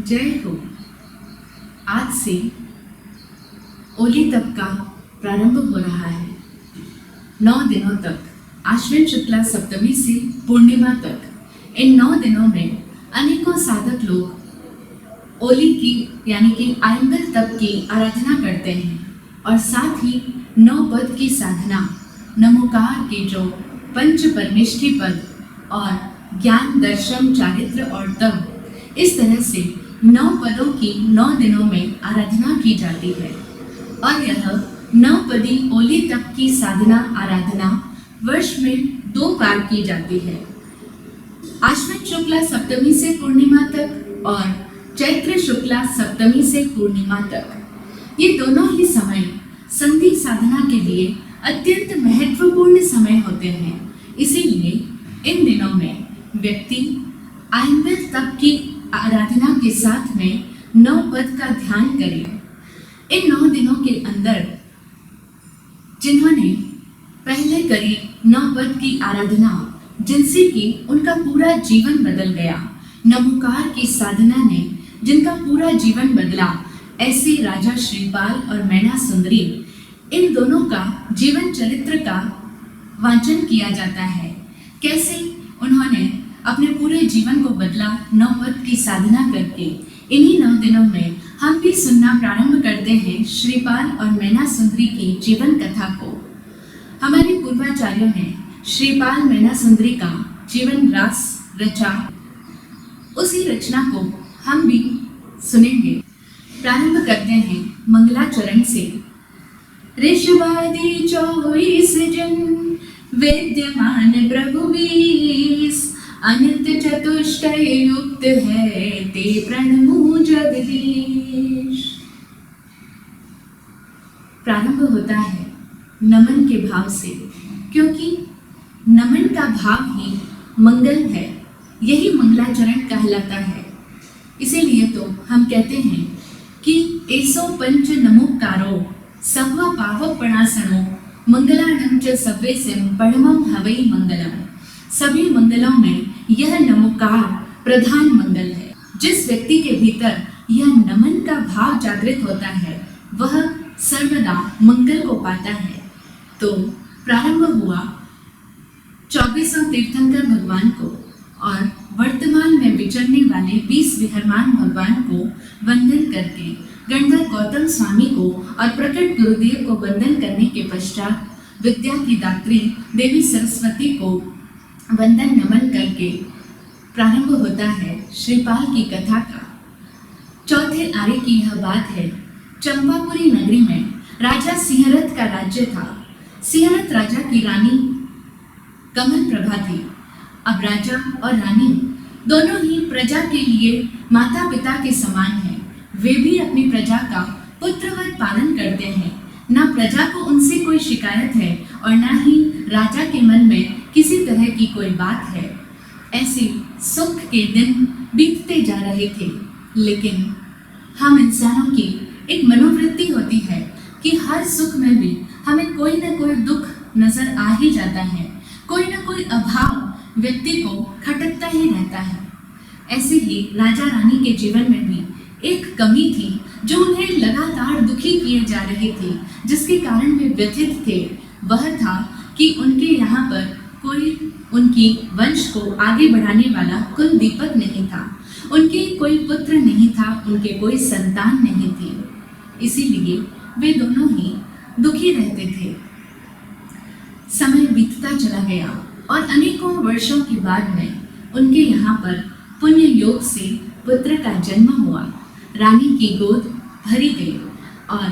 जय हो। आज से ओली तप का प्रारंभ हो रहा है। 9 दिनों तक, आश्विन शुक्ला सप्तमी से पूर्णिमा तक, इन 9 दिनों में अनेकों साधक लोग ओली की यानी कि आयंगर तप की आराधना करते हैं और साथ ही 9 पद की साधना, नमोकार के जो पंच परमेष्ठी पद और ज्ञान दर्शन चारित्र और तप, इस तरह से 9 पदों की 9 दिनों में आराधना की जाती है। और यह 9 पदी ओली तप की साधना आराधना वर्ष में 2 बार की जाती है, आश्विन शुक्ला सप्तमी से पूर्णिमा तक और चैत्र शुक्ला सप्तमी से पूर्णिमा तक। ये दोनों ही समय संधि साधना के लिए अत्यंत महत्वपूर्ण समय होते हैं। इसीलिए इन दिनों में व्यक्ति आयंगर तप की आराधना के साथ में 9 पद का ध्यान करें। इन 9 दिनों के अंदर जिन्होंने पहले करी 9 पद की आराधना, जिनसे कि उनका पूरा जीवन बदल गया, नमोकार की साधना ने जिनका पूरा जीवन बदला, ऐसे राजा श्रीपाल और मैना सुंदरी, इन दोनों का जीवन चरित्र का वाचन किया जाता है। कैसे उन्होंने अपने पूरे जीवन को बदला 9 पद की साधना करके। इन्हीं 9 दिनों में हम भी सुनना प्रारंभ करते हैं श्रीपाल और मैना सुंदरी की जीवन कथा को। हमारे पूर्वाचार्यों ने श्रीपाल मैना सुंदरी का जीवन रास रचा, उसी रचना को हम भी सुनेंगे। प्रारंभ करते हैं मंगलाचरण से। ऋषभादि 24 जन विद्यमान प्रभु 20, अनित चतुष्टय युक्त है ते प्रणमु जगदीश। प्रारंभ होता है नमन के भाव से, क्योंकि नमन का भाव ही मंगल है, यही मंगलाचरण कहलाता है। इसीलिए तो हम कहते हैं कि एसो पंच नमोकारो सव्वा पाव पणासनो मंगलानम च सव्वेसिम परमम हवै मंगलम। सभी मंगलों में यह नमोकार प्रधान मंगल है। जिस व्यक्ति के भीतर यह नमन का भाव जागृत होता है, वह सर्वदा मंगल को पाता है। तो प्रारंभ हुआ 24 तीर्थंकर भगवान को और वर्तमान में विचरने वाले 20 विहरमान भगवान को वंदन करके, गणधर गौतम स्वामी को और प्रकट गुरुदेव को वंदन करने के पश्चात विद्या की दात्री देवी सरस्वती को वंदन नमन करके प्रारंभ होता है श्रीपाल की कथा का। चौथे आरे की यह बात है। चंपापुरी नगरी में राजा सिंहरथ का राज्य था। सिंहरथ राजा की रानी कमल प्रभा थी। अब राजा और रानी दोनों ही प्रजा के लिए माता पिता के समान हैं। वे भी अपनी प्रजा का पुत्रवत पालन करते हैं। ना प्रजा को उनसे कोई शिकायत है और ना ही राजा के मन में किसी तरह की कोई बात है। ऐसे सुख के दिन बीतते जा रहे थे, लेकिन हम इंसानों की एक मनोवृत्ति होती है कि हर सुख में भी हमें कोई ना कोई दुख नजर आ ही जाता है, कोई ना कोई अभाव व्यक्ति को खटकता ही रहता है। ऐसे ही राजा रानी के जीवन में भी एक कमी थी जो उन्हें लगातार दुखी किए जा रही थी, जिसके कारण वे व्यथित थे। वह था कि उनके यहाँ पर कोई उनकी वंश को आगे बढ़ाने वाला कुल दीपक नहीं था, उनके कोई पुत्र नहीं था, उनके कोई संतान नहीं थी। इसीलिए वे दोनों ही दुखी रहते थे। समय बीतता चला गया और अनेकों वर्षों के बाद में उनके यहाँ पर पुण्य योग से पुत्र का जन्म हुआ। रानी की गोद भरी गई और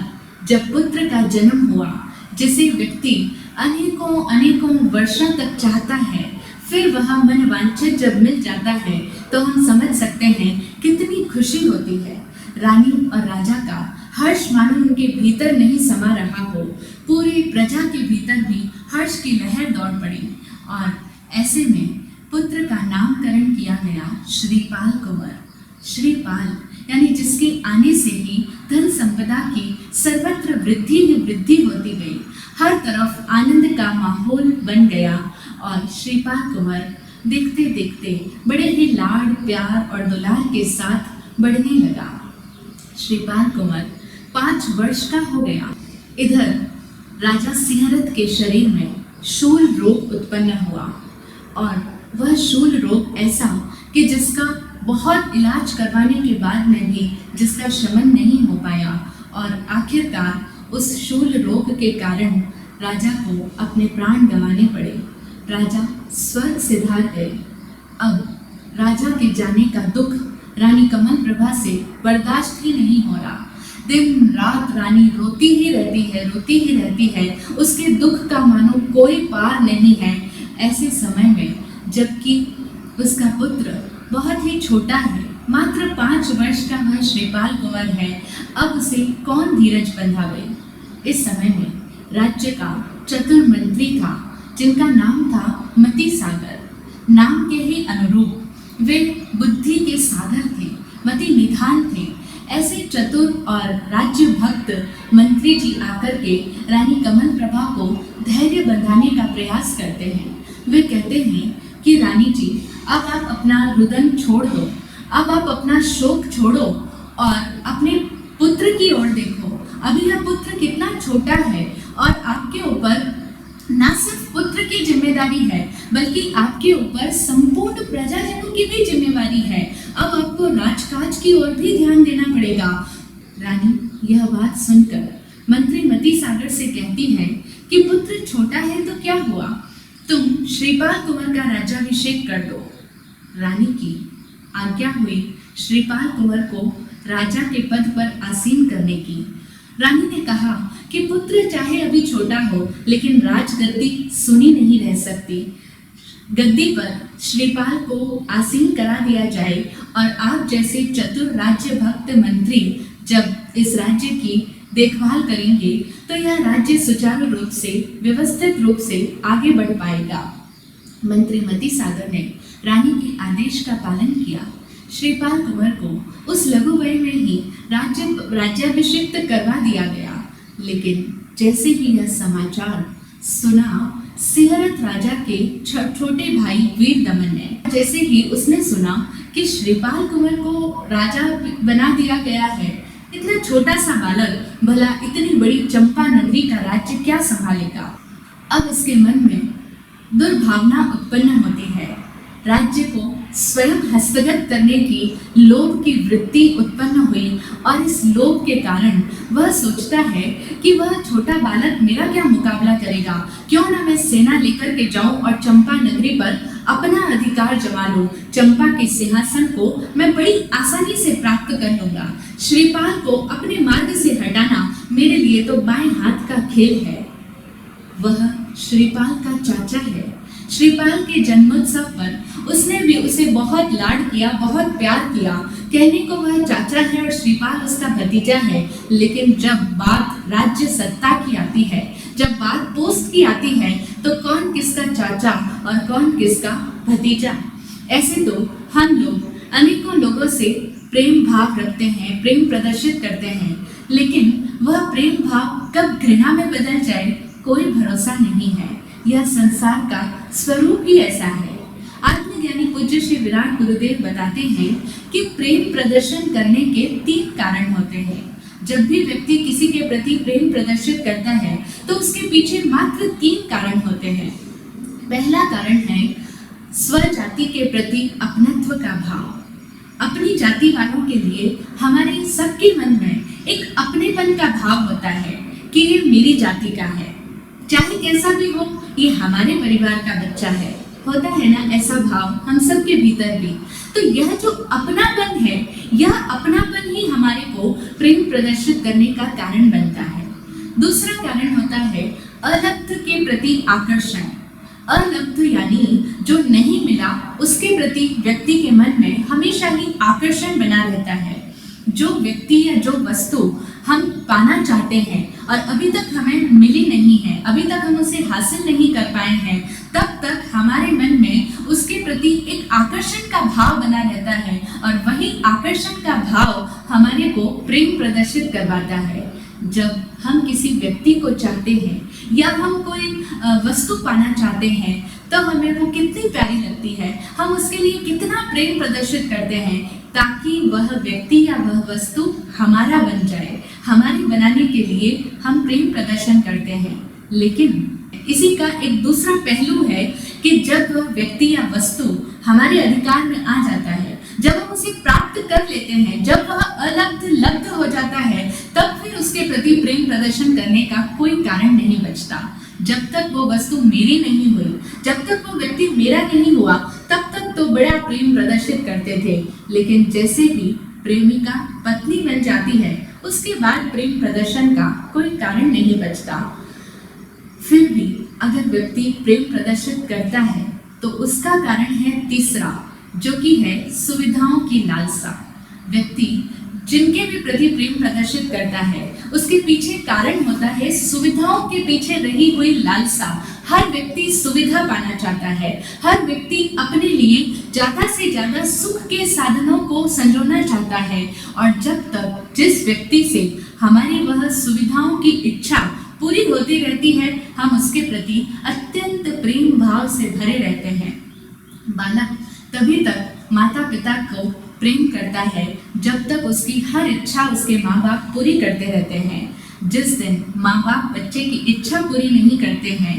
जब पुत्र का जन्म हुआ, जिसे व्यक्ति अनेकों अनेकों वर्षों तक चाहता है, फिर वह मनवांछित जब मिल जाता है तो हम समझ सकते हैं कितनी खुशी होती है। रानी और राजा का हर्ष मानो उनके भीतर नहीं समा रहा हो, पूरी प्रजा के भीतर भी हर्ष की लहर दौड़ पड़ी और ऐसे में पुत्र का नामकरण किया गया श्रीपाल कुंवर। श्रीपाल यानी जिसके आने से ही धन संपदा की सर्वत्र वृद्धि ही वृद्धि होती गई, हर तरफ आनंद का माहौल बन गया और श्रीपाल कुंवर देखते देखते बड़े ही लाड़ प्यार और दुलार के साथ बढ़ने लगा। श्रीपाल कुंवर 5 वर्ष का हो गया। इधर राजा सिंहरथ के शरीर में शूल रोग उत्पन्न हुआ और वह शूल रोग ऐसा कि जिसका बहुत इलाज करवाने के बाद में भी जिसका शमन नहीं हो पाया और आखिरकार उस शूल रोग के कारण राजा को अपने प्राण गंवाने पड़े। राजा स्वर्ग सिधार गए। अब राजा के जाने का दुख रानी कमल प्रभा से बर्दाश्त ही नहीं हो रहा। दिन रात रानी रोती ही रहती है। उसके दुख का मानो कोई पार नहीं है। ऐसे समय में जबकि उसका पुत्र बहुत ही छोटा है, मात्र 5 वर्ष का वह श्रीपाल कुंवर है, अब उसे कौन धीरज बंधावे। इस समय में राज्य का चतुर मंत्री था जिनका नाम था मति सागर। नाम के ही अनुरूप वे बुद्धि के सागर थे, मति निधान थे। ऐसे चतुर और राज्य भक्त मंत्री जी आकर के रानी कमल प्रभा को धैर्य बंधाने का प्रयास करते हैं। वे कहते हैं कि रानी जी, अब आप अपना रुदन छोड़ दो, अब आप अपना शोक छोड़ो और अपने पुत्र की ओर देखो। अभी यह पुत्र कितना छोटा है और आपके ऊपर ना सिर्फ पुत्र की जिम्मेदारी है बल्कि आपके ऊपर संपूर्ण प्रजाजनों की भी जिम्मेवारी है। अब आपको राजकाज की ओर भी ध्यान देना पड़ेगा। रानी यह बात सुनकर मंत्री मति सागर से कहती है कि पुत्र छोटा है तो क्या हुआ, तुम श्रीपाल कुंवर का राज्याभिषेक कर दो। रानी की आज्ञा हुई श्रीपाल कुंवर को राजा के पद पर आसीन करने की। रानी ने कहा कि पुत्र चाहे अभी छोटा हो लेकिन राजगद्दी सुनी नहीं रह सकती। गद्दी पर श्रीपाल को आसीन करा दिया जाए और आप जैसे चतुर राज्य भक्त मंत्री जब इस राज्य की देखभाल करेंगे तो यह राज्य सुचारू रूप से, व्यवस्थित रूप से आगे बढ़ पाएगा। मंत्री मति सागर ने रानी के आदेश का पालन किया। श्रीपाल कुंवर को उस लघु वय में ही राज्याभिषिक्त करवा दिया गया। लेकिन जैसे ही यह समाचार सुना सिंहरथ राजा के छोटे भाई वीर दमन ने, जैसे ही उसने सुना कि श्रीपाल कुंवर को राजा बना दिया गया है, इतना छोटा सा बालक भला इतनी बड़ी चंपा नगरी का राज्य क्या संभालेगा। अब उसके मन में दुर्भावना उत्पन्न होती है। राज्य को स्वयं हस्तगत करने की लोभ की वृत्ति उत्पन्न हुई और इस लोभ के कारण वह सोचता है कि वह छोटा बालक मेरा क्या मुकाबला करेगा, क्यों ना मैं सेना लेकर के जाऊं और चंपा नगरी पर अपना अधिकार जमा लूं। चंपा के सिंहासन को मैं बड़ी आसानी से प्राप्त कर लूंगा। श्रीपाल को अपने मार्ग से हटाना मेरे लिए तो बाएं हाथ का खेल है। वह श्रीपाल का चाचा है। श्रीपाल के जन्मोत्सव पर उसने भी उसे बहुत लाड किया, बहुत प्यार किया। कहने को वह चाचा है और श्रीपाल उसका भतीजा है, लेकिन जब बात राज्य सत्ता की आती है, जब बात पोस्ट की आती है, तो कौन किसका चाचा और कौन किसका भतीजा। ऐसे तो हम लोग अनेकों लोगों से प्रेम भाव रखते हैं, प्रेम प्रदर्शित करते हैं, लेकिन वह प्रेम भाव कब घृणा में बदल जाए कोई भरोसा नहीं है। यह संसार का स्वरूप ही ऐसा है। आत्मज्ञानी पूज्य श्री विराट गुरुदेव बताते हैं कि प्रेम प्रदर्शन करने के 3 कारण होते हैं। जब भी व्यक्ति किसी के प्रति प्रेम प्रदर्शित करता है तो उसके पीछे मात्र 3 कारण होते हैं। पहला कारण है स्वजाति के प्रति अपनत्व का भाव। अपनी जाति वालों के लिए हमारे सबके मन में एक अपनेपन का भाव होता है कि ये मेरी जाति का है, चाहे कैसा भी हो, ये हमारे परिवार का बच्चा है। होता है ना ऐसा भाव हम सबके भीतर भी। तो यह जो अपनापन है, यह अपनापन ही हमारे को प्रेम प्रदर्शित करने का कारण बनता है। दूसरा कारण होता है अलब्ध के प्रति आकर्षण। अलब्ध यानी जो नहीं मिला उसके प्रति व्यक्ति के मन में हमेशा ही आकर्षण बना रहता है। जो व्यक्ति या जो वस्तु हम पाना चाहते हैं और अभी तक हमें मिली नहीं है, अभी तक हम उसे हासिल नहीं कर पाए हैं, तब तक हमारे मन में उसके प्रति एक आकर्षण का भाव बना रहता है और वही आकर्षण का भाव हमारे को प्रेम प्रदर्शित करवाता है। जब हम किसी व्यक्ति को चाहते हैं या हम कोई वस्तु पाना चाहते हैं तो हमें वो कितनी प्यारी लगती है, हम उसके लिए कितना प्रेम प्रदर्शित करते हैं। ताकि वह व्यक्ति या वह वस्तु हमारा बन जाए। हमारे बनाने के लिए हम प्रेम प्रदर्शन करते हैं। लेकिन इसी का एक दूसरा पहलू है कि जब वह व्यक्ति या वस्तु हमारे अधिकार में आ जाता है, जब हम उसे प्राप्त कर लेते हैं, जब वह लब्ध हो जाता है, तब फिर उसके प्रति प्रेम प्रदर्शन करने का कोई कारण नहीं बचता। जब तक वो वस्तु मेरी नहीं हुई, जब तक वो व्यक्ति मेरा नहीं हुआ, तब तक तो बड़ा प्रेम प्रदर्शित करते थे। लेकिन जैसे ही प्रेमिका पत्नी बन जाती है, उसके बाद प्रेम प्रदर्शन का कोई कारण नहीं बचता। फिर भी अगर व्यक्ति प्रेम प्रदर्शित करता है तो उसका कारण है तीसरा, जो कि है सुविधाओं की लालसा। व्यक्ति जिनके भी प्रति प्रेम प्रदर्शित करता है, उसके पीछे कारण होता है सुविधाओं के पीछे रही हुई लालसा। हर व्यक्ति सुविधा पाना चाहता है, हर व्यक्ति अपने लिए ज्यादा से ज्यादा सुख के साधनों को संजोना चाहता है। और जब तक जिस व्यक्ति से हमारी वह सुविधाओं की इच्छा पूरी होती रहती है, हम उसके प्रति अत्यंत प्रेम भाव से भरे रहते हैं। बालक तभी तक माता पिता को प्रेम करता है जब तक उसकी हर इच्छा उसके माँ बाप पूरी करते रहते हैं। जिस दिन माँ बाप बच्चे की इच्छा पूरी नहीं करते हैं,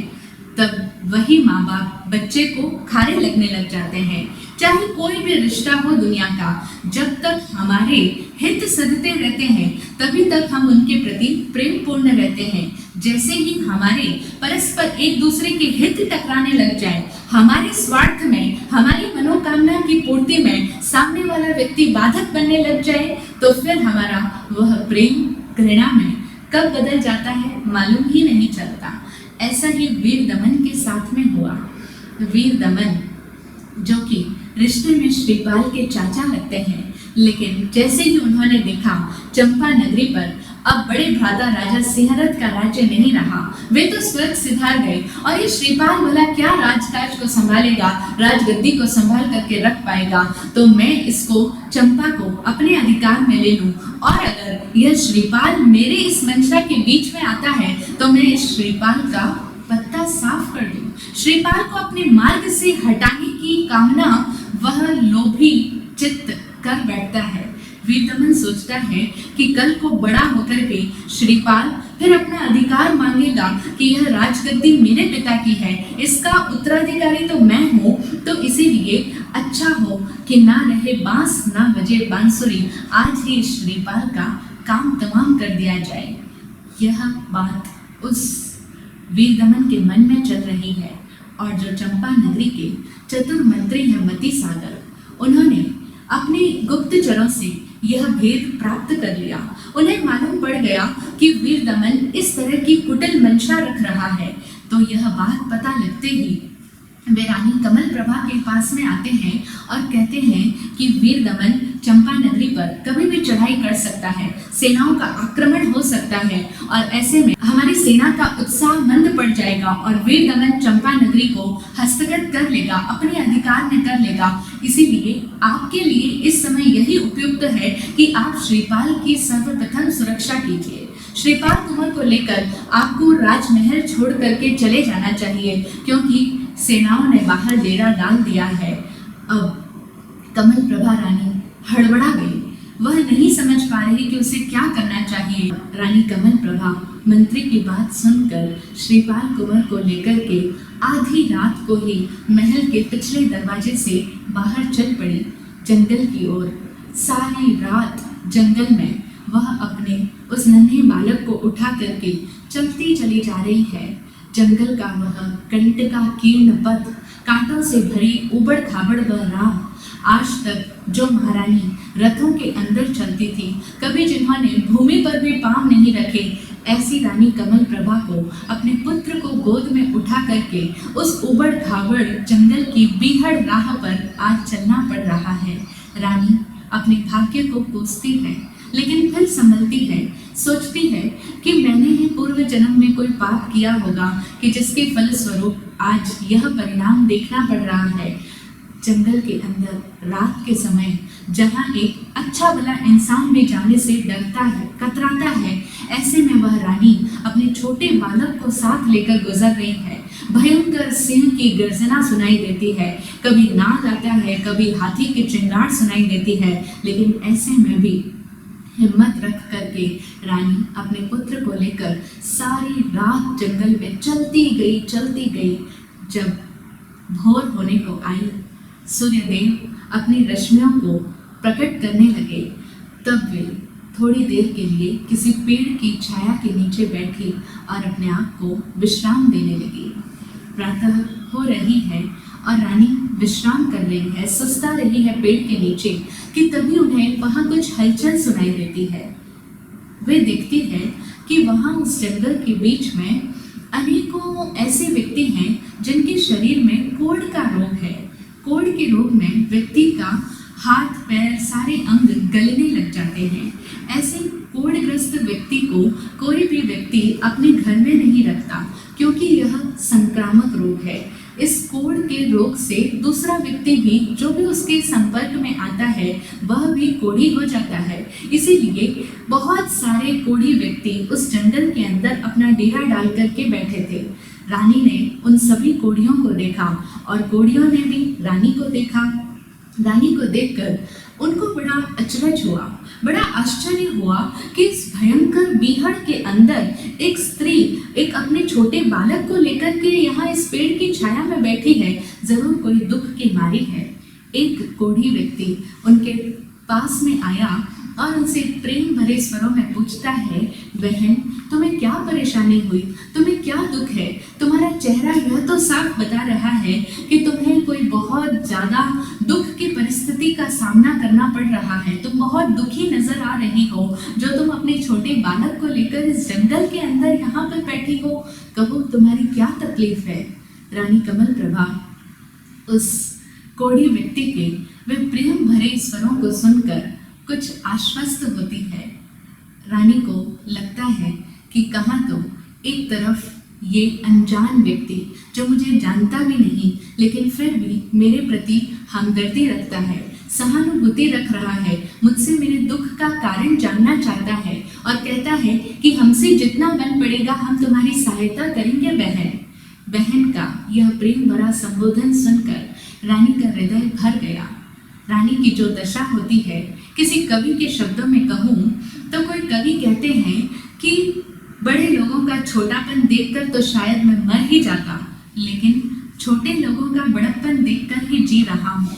तब वही माँ बाप बच्चे को खारे लगने लग जाते हैं। चाहे कोई भी रिश्ता हो दुनिया का, जब तक हमारे हित सधते रहते हैं, तभी तक हम उनके प्रति प्रेम पूर्ण रहते हैं। जैसे ही हमारे परस्पर एक दूसरे के हित टकराने लग जाए, हमारे स्वार्थ में, हमारी मनोकामना की पूर्ति में सामने वाला व्यक्ति बाधक बनने लग जाए, तो फिर हमारा वह प्रेम घृणा में कब बदल जाता है मालूम ही नहीं चलता। ऐसा ही वीर दमन के साथ में हुआ। वीर दमन जो कि रिश्ते में श्रीपाल के चाचा लगते हैं, लेकिन जैसे ही उन्होंने देखा चंपा नगरी पर अब बड़े भ्राता राजा सिंहरथ का राज्य नहीं रहा, वे तो स्वर्ग सिधार गए, और ये श्रीपाल वाला क्या राजकाज को संभालेगा, राजगद्दी को संभाल करके रख पाएगा। तो मैं इसको चंपा को अपने अधिकार में ले लूं, और अगर यह श्रीपाल मेरे इस मंशा के बीच में आता है तो मैं इस श्रीपाल का पत्ता साफ कर दूं। श्रीपाल को अपने मार्ग से हटाने की कामना वह लोभी चित्त कर बैठता है। वीरदमन सोचता है कि कल को बड़ा होकर के श्रीपाल फिर अपना अधिकार मांगेगा कि यह राजगद्दी मेरे पिता की है, इसका उत्तराधिकारी तो मैं हूँ, तो इसीलिए अच्छा हो कि ना रहे बांस ना बजे बांसुरी, आज ही श्रीपाल का काम तमाम कर दिया जाए। यह बात उस वीरदमन के मन में चल रही है, और जो चंपा नगरी के चतुर मंत्री हैं मति सागर, उन्होंने अपने गुप्तचरों से यह भेद प्राप्त कर लिया। उन्हें मालूम पड़ गया कि वीरदमन इस तरह की कुटिल मंशा रख रहा है। तो यह बात पता लगते ही वे रानी कमल प्रभा के पास में आते हैं और कहते हैं कि वीरदमन चंपा नगरी पर कभी भी चढ़ाई कर सकता है, सेनाओं का आक्रमण हो सकता है, और ऐसे में हमारी सेना का उत्साह मंद पड़ जाएगा और वीरदमन चंपा नगरी को हस्तगत कर लेगा, अपने अधिकार में कर लेगा। इसीलिए आपके लिए इस समय यही उपयुक्त है कि आप श्रीपाल की सर्वप्रथम सुरक्षा कीजिए। श्रीपाल कुंवर को लेकर आपको राजमहल छोड़ करके चले जाना चाहिए, क्योंकि सेनाओं ने बाहर डेरा डाल दिया है। अब कमल प्रभा रानी हड़बड़ा गई, वह नहीं समझ पा रही कि उसे क्या करना चाहिए। रानी कमल प्रभा मंत्री की बात सुनकर श्रीपाल कुंवर को लेकर के आधी रात को ही महल के पिछले दरवाजे से बाहर चल पड़ी जंगल की ओर। सारी रात जंगल में वह अपने उस नन्हे बालक को उठा करके चलती चली जा रही है। जंगल का वह कंटका कीर्ण पथ, कांटों से भरी उबड़ खाबड़ वह राह, आज तक जो महारानी रथों के अंदर चलती थी, कभी जिन्होंने भूमि पर भी पांव नहीं रखे, ऐसी रानी कमल प्रभा को अपने पुत्र को गोद में उठा करके उस उबड़ खाबड़ जंगल की बीहड़ राह पर आज चलना पड़ रहा है। रानी अपने भाग्य को कोसती है, लेकिन फिर संभलती है, सोचती है कि मैंने ही पूर्व जन्म में कोई पाप किया होगा कि जिसके फलस्वरूप आज यह परिणाम देखना पड़ रहा है। जंगल के अंदर रात के समय जहाँ एक अच्छा भला इंसान भी जाने से डरता है, कतराता है। ऐसे में वह रानी अपने छोटे बालक को साथ लेकर गुजर रही है। भयंकर सिंह की गर्जना सुनाई देती है, कभी नाग आता है, कभी हाथी की चिंगार सुनाई देती है। लेकिन ऐसे में भी हिम्मत रख करके रानी अपने पुत्र को लेकर सारी रात जंगल में चलती गई। जब भोर होने को आई, सूर्यदेव अपनी रश्मियों को प्रकट करने लगे, तब वे थोड़ी देर के लिए किसी पेड़ की छाया के नीचे बैठी और अपने आप को विश्राम देने लगी। प्रातः हो रही है और रानी विश्राम कर रही है, सुस्ता रही है पेड़ के नीचे कि तभी उन्हें वहां कुछ हलचल सुनाई देती है। वे देखती है कि वहां उस जंगल के बीच में अनेकों ऐसे व्यक्ति हैं जिनके शरीर में कोढ़ का रोग है। कोढ़ के रोग में व्यक्ति का हाथ पैर सारे अंग गलने लग जाते हैं। ऐसे कोढ़ग्रस्त व्यक्ति को कोई भी व्यक्ति अपने घर में नहीं रखता, क्योंकि यह संक्रामक रोग है। इस कोढ़ के रोग से दूसरा व्यक्ति भी जो भी उसके संपर्क में आता है वह भी कोढ़ी हो जाता है। इसीलिए बहुत सारे कोढ़ी व्यक्ति उस जंगल के अंदर अपना डेरा डाल करके बैठे थे। रानी ने उन सभी कोढ़ियों को देखा और कोढ़ियों ने भी रानी को देखा। रानी को देखकर उनको बड़ा अचरज हुआ, बड़ा आश्चर्य हुआ कि इस भयंकर बीहड़ के अंदर एक स्त्री एक अपने छोटे बालक को लेकर के यहाँ इस पेड़ की छाया में बैठी है, जरूर कोई दुख की मारी है। एक कोढ़ी व्यक्ति उनके पास में आया और उनसे प्रेम भरे स्वरों में पूछता है, बहन तुम्हें क्या परेशानी हुई, तुम्हें क्या दुख है? तुम्हारा चेहरा यह तो साफ बता रहा है कि तुम्हें कोई बहुत ज्यादा दुख की परिस्थिति का सामना करना पड़ रहा है। तुम बहुत दुखी नजर आ रही हो जो तुम अपने छोटे बालक को लेकर इस जंगल के अंदर यहाँ पर बैठी हो। कहो तुम्हारी क्या तकलीफ है? रानी कमल प्रभा उस कोढ़ी व्यक्ति के वे प्रेम भरे स्वरों को सुनकर कुछ आश्वस्त होती है। रानी को लगता है कि कहाँ तो एक तरफ ये अनजान व्यक्ति जो मुझे जानता भी नहीं लेकिन फिर भी मेरे प्रति हमदर्दी रखता है, सहानुभूति रख रहा है, मुझसे मेरे दुख का कारण जानना चाहता है और कहता है कि हमसे जितना बन पड़ेगा हम तुम्हारी सहायता करेंगे बहन। बहन का यह प्रेम भरा संबोधन सुनकर रानी का हृदय भर गया। रानी की जो दशा होती है, किसी कवि के शब्दों में कहूँ तो कोई कवि कहते हैं कि बड़े लोगों का छोटापन देखकर तो शायद मैं मर ही जाता, लेकिन छोटे लोगों का बड़प्पन देखकर ही जी रहा हूँ।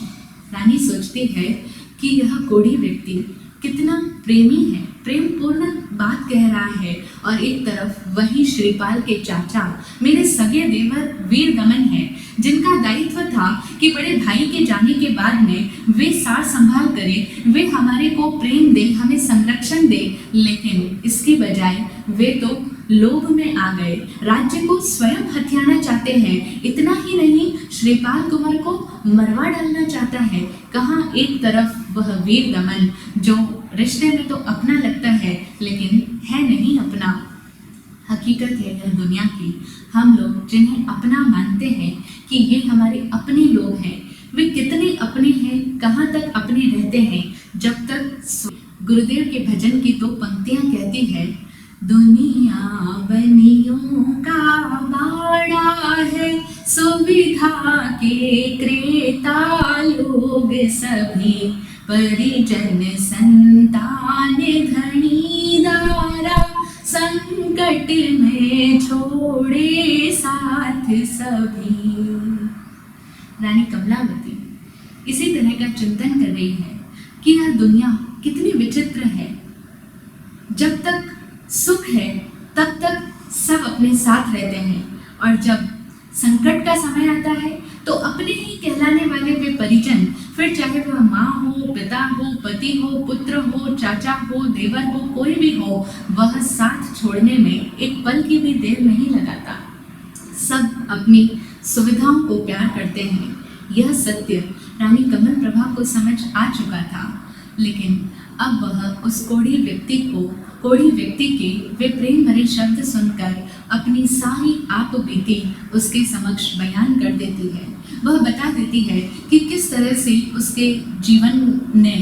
रानी सोचती है कि यह कोढ़ी व्यक्ति कितना प्रेमी है, प्रेम पूर्ण बात कह रहा है और एक तरफ वही श्रीपाल के चाचा मेरे सगे देवर वीर दमन है, जिनका दायित्व था कि बड़े भाई के जाने के बाद में वे सार संभाल करें, वे हमारे को प्रेम दे, हमें संरक्षण दे, लेकिन इसकी बजाय वे तो लोभ में आ गए, राज्य को स्वयं हथियाना चाहते हैं। इतना ही नहीं, श्रीपाल कुंवर को मरवा डालना चाहता है। कहाँ एक तरफ वह वीर दमन जो रिश्ते में तो अपना लगता है लेकिन है नहीं अपना। हकीकत है यह दुनिया की, हम लोग जिन्हें अपना मानते हैं कि ये हमारे अपने लोग हैं, वे कितने अपने हैं, कहाँ तक अपने रहते हैं। जब तक गुरुदेव के भजन की दो पंक्तियां कहती है, दुनिया बनियों का बाड़ा है, सुविधा के क्रेता लोग सभी, परिजन संतान धनी दारा, संकट में छोड़े साथ सभी। रानी कमलावती इसी तरह का चिंतन कर रही है कि यह दुनिया कितनी विचित्र है। जब तक सुख है तब तक सब अपने साथ रहते हैं और जब संकट का समय आता है तो अपने ही कहलाने वाले वे परिजन, फिर चाहे वह माँ हो, पिता हो, पति हो, पुत्र हो, चाचा हो, देवर हो, कोई भी हो, वह साथ छोड़ने में एक पल की भी देर नहीं लगाता। सब अपनी सुविधाओं को प्यार करते हैं। यह सत्य रानी कमल प्रभा को समझ आ चुका था, लेकिन अब वह उस कोढ़ी व्यक्ति को कोढ़ी व्यक्ति के वे प्रेम भरे शब्द सुनकर अपनी सारी आप बीती उसके समक्ष बयान कर देती है। वह बता देती है कि किस तरह से उसके जीवन ने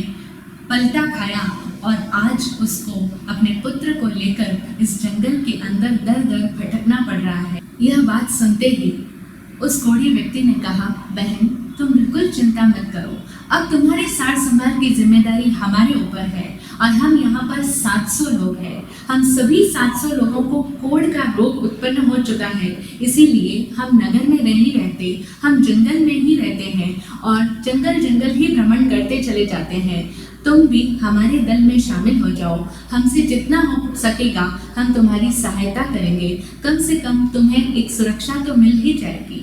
पलटा खाया और आज उसको अपने पुत्र को लेकर इस जंगल के अंदर दर दर भटकना पड़ रहा है। यह बात सुनते ही उस कोढ़ी व्यक्ति ने कहा, बहन तुम बिल्कुल चिंता मत करो, अब तुम्हारे सार संभाल की जिम्मेदारी हमारे ऊपर है और हम यहाँ पर 700 लोग हैं। हम सभी 700 लोगों को कोढ़ का रोग उत्पन्न हो चुका है, इसीलिए हम नगर में नहीं रहते, हम जंगल में ही रहते हैं और जंगल जंगल ही भ्रमण करते चले जाते हैं। तुम भी हमारे दल में शामिल हो जाओ, हमसे जितना हो सकेगा हम तुम्हारी सहायता करेंगे, कम से कम तुम्हें एक सुरक्षा तो मिल ही जाएगी।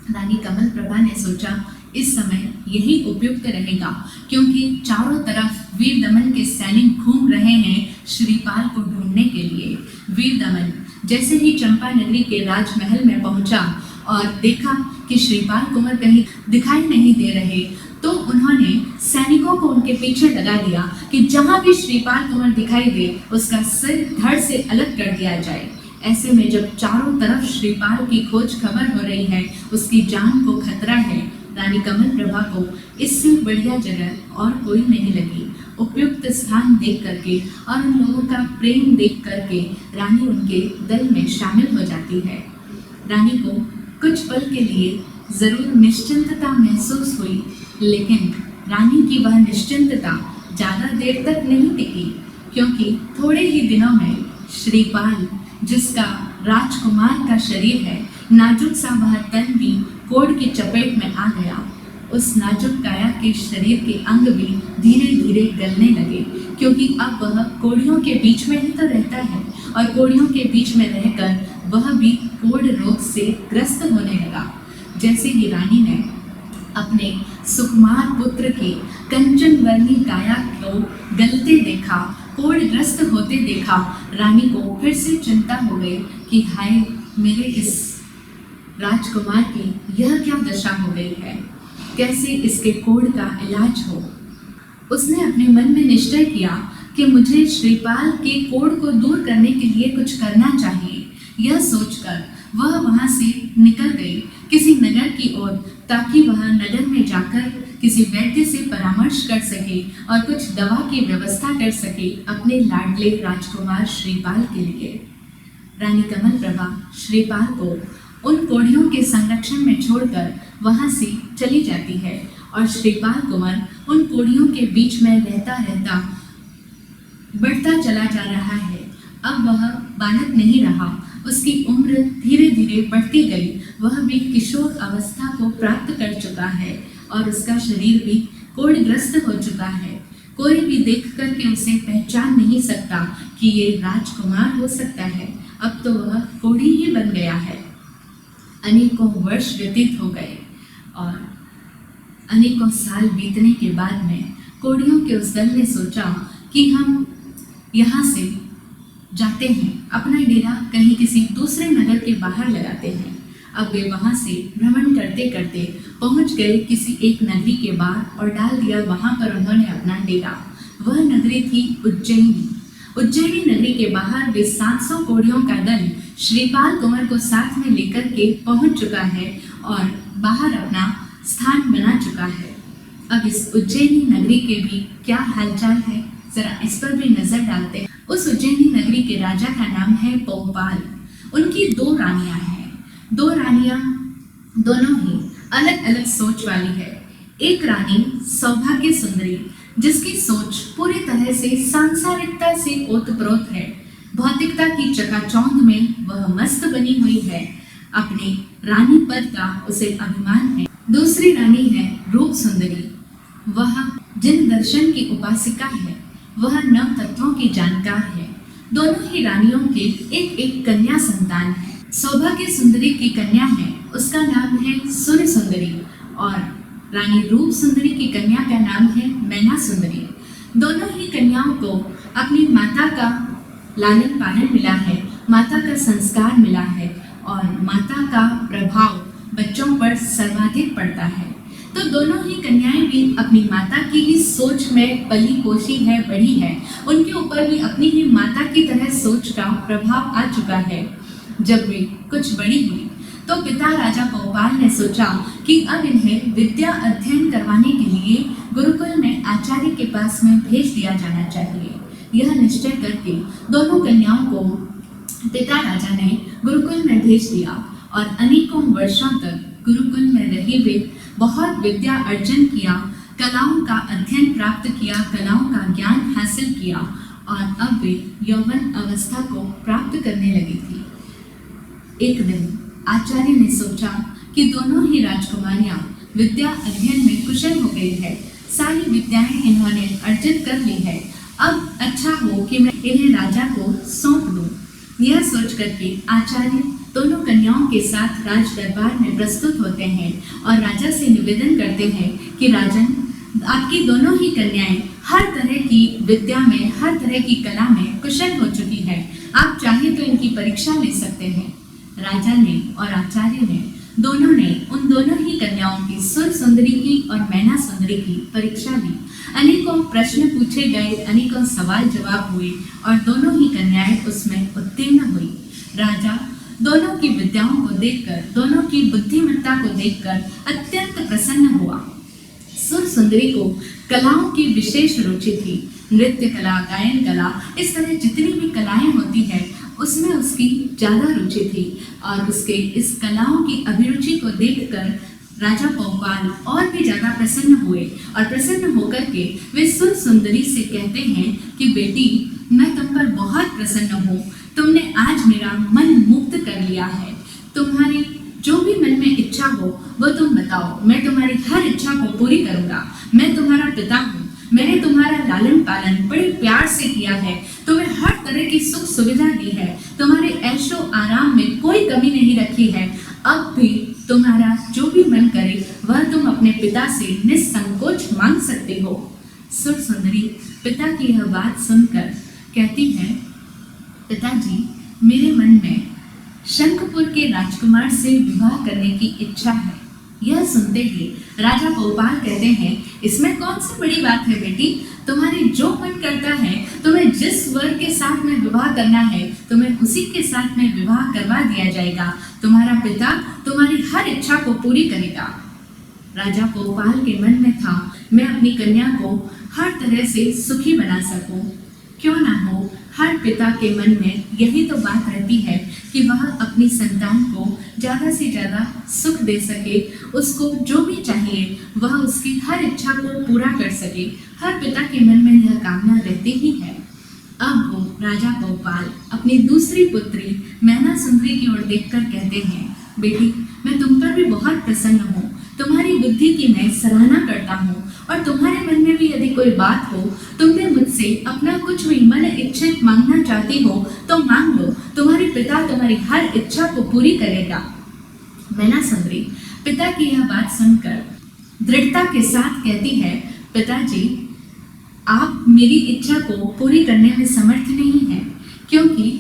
रानी कमल प्रभा ने सोचा इस समय यही उपयुक्त रहेगा, क्योंकि चारों तरफ वीर दमन के सैनिक घूम रहे हैं श्रीपाल को ढूंढने के लिए। वीर दमन जैसे ही चंपा नगरी के राजमहल में पहुंचा और देखा कि श्रीपाल कुंवर कहीं दिखाई नहीं दे रहे, तो उन्होंने सैनिकों को उनके पीछे लगा दिया कि जहां भी श्रीपाल कुंवर दिखाई दे उसका सिर धड़ से अलग कर दिया जाए। ऐसे में जब चारों तरफ श्रीपाल की खोज खबर हो रही है, उसकी जान को खतरा है, रानी कमल प्रभा को इससे बढ़िया जगह और कोई नहीं लगी। उपयुक्त स्थान देख करके और उन लोगों का प्रेम देख करके रानी उनके दल में शामिल हो जाती है। रानी को कुछ पल के लिए जरूर निश्चिंतता महसूस हुई, लेकिन रानी की वह निश्चिंतता ज़्यादा देर तक नहीं टिकी, क्योंकि थोड़े ही दिनों में श्रीपाल, जिसका राजकुमार का शरीर है, नाजुक सा वह तन भी कोढ़ की चपेट में आ गया। उस नाजुक काया के शरीर के अंग भी धीरे धीरे गलने लगे, क्योंकि अब वह कोढ़ियों के बीच में ही तो रहता है और कोढ़ियों के बीच में रहकर वह भी कोढ़ रोग से ग्रस्त होने लगा। जैसे ही रानी ने अपने सुकुमार पुत्र की कंचन वर्णी काया को गलते देखा, कोढ़ग्रस्त होते देखा, रानी को फिर से चिंता हो गई कि हाय, मेरे इस राजकुमार की यह क्या दशा हो गई है, कैसे इसके कोढ़ का इलाज हो। उसने अपने मन में निश्चय किया कि मुझे श्रीपाल के कोढ़ को दूर करने के लिए कुछ करना चाहिए। यह सोचकर वह वहाँ से निकल गई किसी नगर की ओर, ताकि वह नगर में जाकर किसी वैद्य से परामर्श कर सके और कुछ दवा की व्यवस्था कर सके अपने लाडले राजकुमार श्रीपाल के लिए। रानी कमल प्रभा श्रीपाल को उन कोढ़ियों के संरक्षण में छोड़कर वहाँ से चली जाती है और श्रीपाल कुंवर उन कोढ़ियों के बीच में रहता रहता बढ़ता चला जा रहा है। अब वह बालक नहीं रहा, उसकी उम्र धीरे धीरे बढ़ती गई, वह भी किशोर अवस्था को प्राप्त कर चुका है और उसका शरीर भी कोढ़ग्रस्त हो चुका है। कोई भी देख करके उसे पहचान नहीं सकता कि ये राजकुमार हो सकता है। अब तो वह कोढ़ी ही बन गया है। अनेकों वर्ष व्यतीत हो गए और अनेकों साल बीतने के बाद में कोढ़ियों के उस दल ने सोचा कि हम यहाँ से जाते हैं, अपना डेरा कहीं किसी दूसरे नगर के बाहर लगाते हैं। अब वे वहाँ से भ्रमण करते करते पहुँच गए किसी एक नगरी के बाहर और डाल दिया वहाँ पर उन्होंने अपना डेरा। वह नगरी थी उज्जैनी। उज्जैनी नगरी के बाहर वे 700 कोढ़ियों का दल श्रीपाल कुंवर को साथ में लेकर के पहुँच चुका है और बाहर अपना स्थान बना चुका है। अब इस उज्जैनी नगरी के भी क्या हालचाल है, जरा इस पर भी नजर डालते हैं। उस उज्जैनी नगरी के राजा का नाम है पोपाल। उनकी 2 रानियां हैं। 2 रानियां दोनों ही अलग अलग सोच वाली है। एक रानी सौभाग्य सुंदरी, जिसकी सोच पूरी तरह से सांसारिकता से ओतप्रोत है। भौतिकता की चकाचौंध में वह मस्त बनी हुई है। अपने रानी पद का उसे अभिमान है। दूसरी रानी है रूप सुंदरी। वह जिन दर्शन की उपासिका है, वह नव तत्वों की जानकार है। दोनों ही रानियों के एक एक कन्या संतान है। सौभाग्य सुंदरी की कन्या है, उसका नाम है सूर्य सुंदरी, और रानी रूप सुंदरी की कन्या का नाम है मैना सुंदरी। दोनों ही कन्याओं को अपनी माता का लालन पालन मिला है, माता का संस्कार मिला है और माता का प्रभाव बच्चों पर सर्वाधिक पड़ता है। तो दोनों ही कन्याएं भी अपनी माता की ही सोच में पली पोसी है, बड़ी है। उनके ऊपर भी अपनी ही माता की तरह सोच का प्रभाव आ चुका है। जब वे कुछ बड़ी हुई तो पिता राजा बहुपाल ने सोचा कि अब इन्हें विद्या अध्ययन करवाने के लिए गुरुकुल में आचार्य के पास में भेज दिया जाना चाहिए। यह निश्चय करके दोनों कन्याओं को पिता राजा ने गुरुकुल में भेज दिया और अनेकों वर्षों तक गुरुकुल में रही वे बहुत विद्या अर्जन किया, कलाओं का अध्ययन प्राप्त किया, कलाओं का ज्ञान हासिल किया और अब वे यौवन अवस्था को प्राप्त करने लगी थी। एक दिन आचार्य ने सोचा कि दोनों ही राजकुमारियां विद्या अध्ययन में कुशल हो गई है, सारी विद्याएं इन्होंने अर्जित कर ली है, अब अच्छा हो कि मैं इन्हें राजा को सौंप दूं। यह सोच करके आचार्य दोनों कन्याओं के साथ राज दरबार में प्रस्तुत होते हैं और राजा से निवेदन करते हैं कि राजन, आपकी दोनों ही कन्याएं हर तरह की विद्या में, हर तरह की कला में कुशल हो चुकी है, आप चाहे तो इनकी परीक्षा ले सकते हैं। राजा ने और आचार्य ने दोनों ने उन दोनों ही कन्याओं की सुर सुंदरी की और मैना सुंदरी की परीक्षा ली। अनेकों प्रश्न पूछे गए, अनेकों सवाल जवाब हुए और दोनों ही कन्याएं उसमें उत्तीर्ण हुई। राजा दोनों की विद्याओं को देखकर, दोनों की बुद्धिमत्ता को देखकर अत्यंत प्रसन्न हुआ। सुर सुंदरी को कलाओं की विशेष रुचि थी, नृत्य कला, गायन कला, इस तरह जितनी भी कलाएं होती है उसमें उसकी ज्यादा रुचि थी और उसके इस कलाओं की अभिरुचि को देखकर राजा बहुपाल और भी ज्यादा प्रसन्न हुए और प्रसन्न होकर के वे सुर सुंदरी से कहते हैं कि बेटी, मैं तुम पर बहुत प्रसन्न हूँ, तुमने आज मेरा मन मुक्त कर लिया है, तुम्हारी जो भी मन में इच्छा हो वो तुम बताओ, मैं तुम्हारी हर इच्छा को पूरी करूँगा। मैं तुम्हारा पिता हूँ, मैंने तुम्हारा लालन पालन बड़े प्यार से किया है, तुम्हें हर तरह की सुख सुविधा दी है, तुम्हारे ऐशो आराम में कोई कमी नहीं रखी है। अब भी तुम्हारा जो भी मन करे वह तुम अपने पिता से निसंकोच मांग सकते हो। सुर सुंदरी पिता की यह बात सुनकर कहती है, पिताजी, मेरे मन में शंखपुर के राजकुमार से विवाह करने की इच्छा है। यह सुनते ही राजा बहुपाल कहते हैं, इसमें कौन सी बड़ी बात है बेटी, तुम्हारे जो मन करता है, तुम्हें जिस वर के साथ में विवाह करना है, तुम्हें उसी के साथ में विवाह करवा दिया जाएगा। तुम्हारा पिता तुम्हारी हर इच्छा को पूरी करेगा। राजा बहुपाल के मन में था, मैं अपनी कन्या को हर तरह से सुखी बना सकूं। क्यों ना हो, हर पिता के मन में यही तो बात रहती है कि वह अपनी संतान को ज़्यादा से ज़्यादा सुख दे सके, उसको जो भी चाहिए वह उसकी हर इच्छा को पूरा कर सके। हर पिता के मन में यह कामना रहती ही है। अब वो राजा बहुपाल अपनी दूसरी पुत्री मैना सुंदरी की ओर देखकर कहते हैं, बेटी, मैं तुम पर भी बहुत प्रसन्न हूँ, तुम्हारी बुद्धि की मैं सराहना करता हूँ और तुम्हारे मन में भी यदि कोई बात हो, तुमने मुझसे अपना कुछ भी मन इच्छित मांगना चाहती हो तो मांग लो, तुम्हारे पिता तुम्हारी हर इच्छा को पूरी करेगा। मैना सुंदरी पिता की यह बात सुनकर दृढ़ता के साथ कहती है, पिताजी, आप मेरी इच्छा को पूरी करने में समर्थ नहीं है, क्योंकि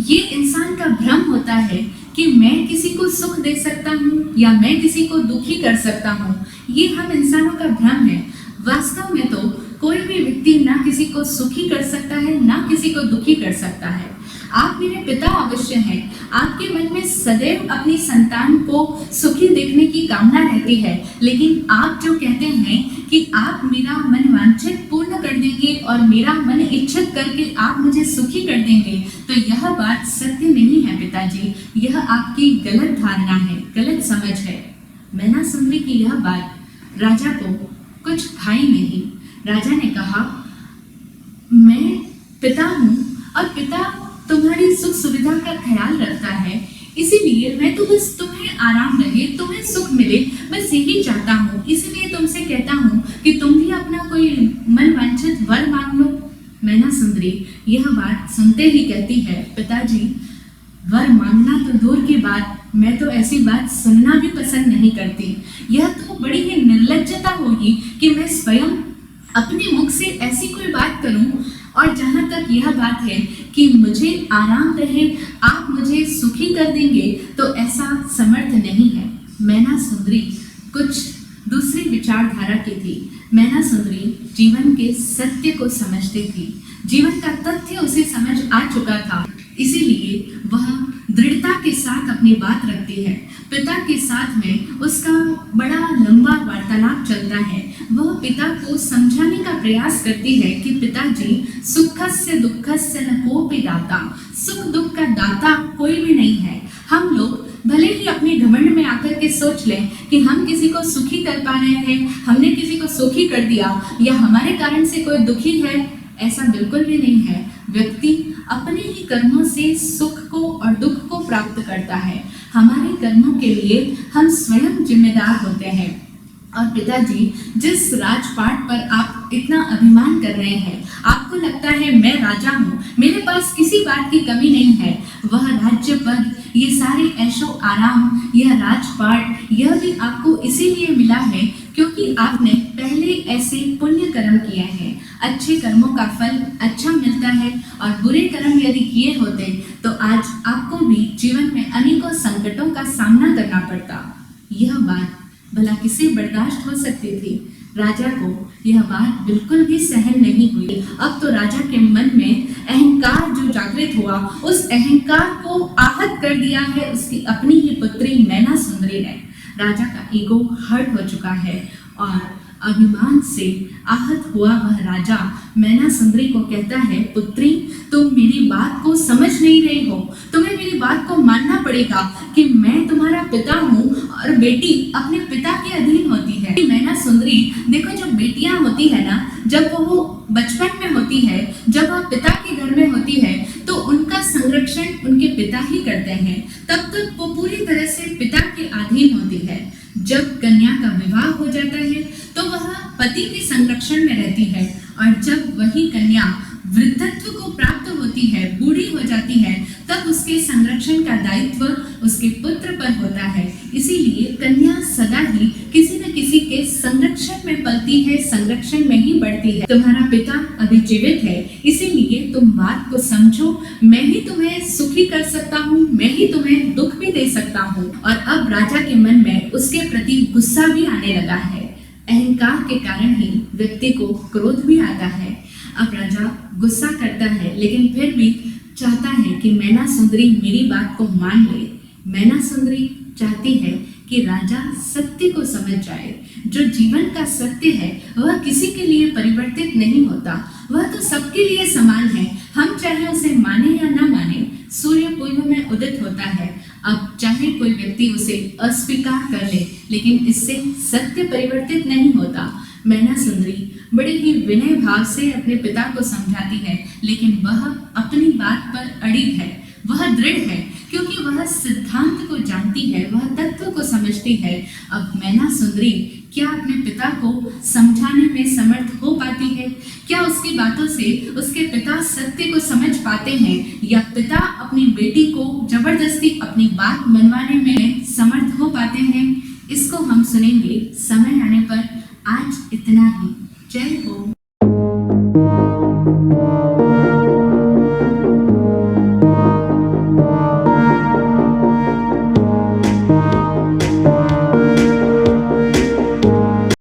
ये इंसान का भ्रम होता है कि मैं किसी को सुख दे सकता हूँ या मैं किसी को दुखी कर सकता हूँ। ये हम इंसानों का भ्रम है। वास्तव में तो कोई भी व्यक्ति ना किसी को सुखी कर सकता है, ना किसी को दुखी कर सकता है। आप मेरे पिता अवश्य हैं, आपके मन में सदैव अपनी संतान को सुखी देखने की कामना रहती है, लेकिन आप जो कहते हैं कि आप मेरा मन वांछित पूर्ण कर देंगे और मेरा मन इच्छित करके आप मुझे सुखी कर देंगे, तो यह बात सत्य नहीं है पिताजी, यह आपकी गलत धारणा है, गलत समझ है। मैना सुंदरी की यह बात राजा को कुछ भाई नहीं। राजा ने कहा, मैं पिता हूँ और पिता तुम्हारी सुख सुविधा का ख्याल रखता है, इसीलिए मैं तो बस तुम्हें आराम रहे, तुम्हें सुख मिले, बस यही चाहता हूँ। इसीलिए तुमसे कहता हूँ कि तुम भी अपना कोई मन वांछित वर मांग लो। मैना सुंदरी यह बात सुनते ही कहती है, पिताजी, वर मांगना तो दूर की बात, मैं तो ऐसी बात सुनना भी पसंद नहीं करती। यह तो बड़ी ही निर्लज्जता होगी कि मैं स्वयं अपने मुख से ऐसी कोई बात करूं। और जहाँ तक यह बात है कि मुझे आराम रहे, आप मुझे सुखी कर देंगे, तो ऐसा समर्थ नहीं है। मैना सुंदरी कुछ दूसरी विचारधारा की थी। मैना सुंदरी जीवन के सत्य को समझती थी, जीवन का तथ्य उसे समझ आ चुका था, इसीलिए वह दृढ़ता के साथ अपनी बात रखती है। पिता के साथ में उसका बड़ा लंबा वार्तालाप चलता है। वह पिता को समझाने का प्रयास करती है कि पिताजी, सुखस्य दुःखस्य न कोऽपि दाता, सुख दुख का दाता कोई भी नहीं है। हम लोग भले ही अपने घमंड में आकर के सोच लें कि हम किसी को सुखी कर पा रहे हैं, हमने किसी को सुखी कर दिया या हमारे कारण से कोई दुखी है, ऐसा बिल्कुल भी नहीं है। व्यक्ति अपने ही कर्मों से सुख को और दुख को प्राप्त करता है। हमारे कर्मों के लिए हम स्वयं जिम्मेदार होते हैं। और पिताजी, जिस राजपाट पर आप इतना अभिमान कर रहे हैं, आपको लगता है मैं राजा हूँ, मेरे पास किसी बात की कमी नहीं है, वह राज्य पद, ये सारे ऐशो आराम, यह राजपाट, यह भी आपको इसीलिए मिला है क्योंकि आपने पहले ऐसे पुण्य कर्म किए हैं। अच्छे कर्मों का फल अच्छा मिलता है और बुरे कर्म यदि किए होते तो आज आपको भी जीवन में अनेकों संकटों का सामना करना पड़ता। यह बात भला किसे बर्दाश्त हो सकती थी? राजा को यह बात बिल्कुल भी सहन नहीं हुई। अब तो राजा के मन में अहंकार जो जागृत हुआ, उस अहंकार को आहत कर दिया है उसकी अपनी ही पुत्री मैना सुंदरी ने। राजा का ईगो हर्ट हो चुका है और अभिमान से आहत हुआ वह राजा मैना सुंदरी को कहता है, पुत्री, तुम मेरी बात को समझ नहीं रही हो, तुम्हें मेरी बात को मानना पड़ेगा कि मैं तुम्हारा पिता हूँ और बेटी अपने पिता के अधीन होती है। मैना सुंदरी, देखो, जो बेटियां होती है ना, जब वो बचपन में होती है, जब वह पिता के घर में होती है, तो उनका संरक्षण उनके पिता ही करते हैं। तब तक वो पूरी तरह से पिता के अधीन होती है। जब कन्या का विवाह हो जाता है तो वह पति के संरक्षण में रहती है और जब वही कन्या वृद्धत्व को प्राप्त होती है, बूढ़ी हो जाती है, तब उसके संरक्षण का दायित्व उसके पुत्र पर होता है। इसीलिए कन्या सदा ही किसी न किसी के संरक्षण में पलती है, संरक्षण में ही बढ़ती है। तुम्हारा पिता अभी जीवित है, इसीलिए तुम बात को समझो। मैं ही तुम्हें सुखी कर सकता हूँ, मैं ही तुम्हें दुख भी दे सकता हूँ। और अब राजा के मन में उसके प्रति गुस्सा भी आने लगा है। अहंकार के कारण ही व्यक्ति को क्रोध भी आता है। अब राजा गुस्सा करता है, लेकिन फिर भी चाहता है कि मैना सुंदरी मेरी बात को मान ले। मैना सुंदरी चाहती है कि राजा सत्य को समझ जाए। जो जीवन का सत्य है वह किसी के लिए परिवर्तित नहीं होता, वह तो सबके लिए समान है। हम चाहे उसे माने या ना माने, सूर्य पूर्व में उदित होता है। अब चाहे कोई व्यक्ति उसे अस्वीकार कर ले, लेकिन इससे सत्य परिवर्तित नहीं होता। मैना सुंदरी बड़े ही विनय भाव से अपने पिता को समझाती है, लेकिन वह अपनी बात पर अड़िग है, वह दृढ़ है, क्योंकि वह सिद्धांत को जानती है, वह तत्व को समझती है। अब मैना सुंदरी क्या अपने पिता को समझाने में समर्थ हो पाती है? क्या उसकी बातों से उसके पिता सत्य को समझ पाते हैं, या पिता अपनी बेटी को जबरदस्ती अपनी बात मनवाने में समर्थ हो पाते हैं? इसको हम सुनेंगे समय आने पर। आज इतना ही। जय हो।